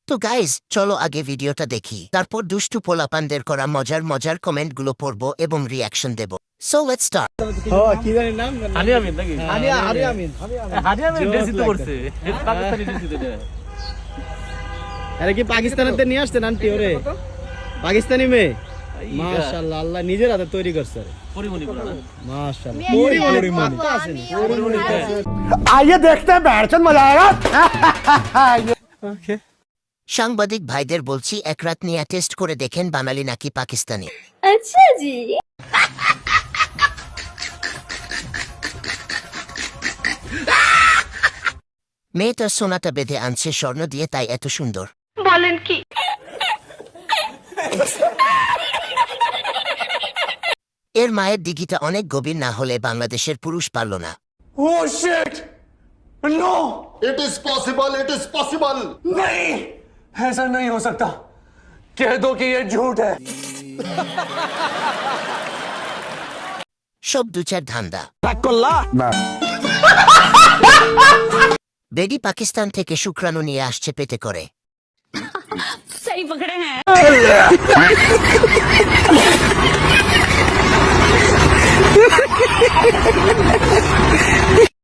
তো গাইজ চলো আগে ভিডিওটা দেখি, তারপর দুষ্টু পোলাপানদের করা মজার মজার কমেন্টগুলো পড়বো এবং রিয়াকশন দেব। So let's start. কি জানি নাম হানিয়া আমিন নাকি? হানিয়া আমিন হানিয়া আমিন ড্রেস তো করছে, পাকিস্তানি ড্রেস তো দেয়। আরে কি পাকিস্তানেতে নিয়ে আসছেন আন্টি ওরে? পাকিস্তানি মেয়ে, মাশাআল্লাহ, আল্লাহ নিজের হাতে তৈরি করছে। পরিমণি বলে না? মাশাআল্লাহ, পরিমণি পাত্তা আছেন। आइए देखते हैं बैठचंद मजा आएगा। সাংবাদিক ভাইদের বলছি এক রাত নিয়ে টেস্ট করে দেখেন বাঙালি নাকি পাকিস্তানি। अच्छा जी। মেয়েটা সোনাটা বেঁধে আনছে স্বর্ণ দিয়ে, তাই এত সুন্দর। বলেন কি? এর মায়ের দিঘিটা অনেক গভীর না হলে বাংলাদেশের পুরুষ পারল না। Oh shit! No! It is possible, it is possible. नहीं, ऐसा नहीं हो सकता। कह दो कि ये झूठ है। সব দুচার ধান্দা। বেডি পাকিস্তান থেকে শুক্রাণু নিয়ে আসছে পেটে করে। सही पकड़े हैं।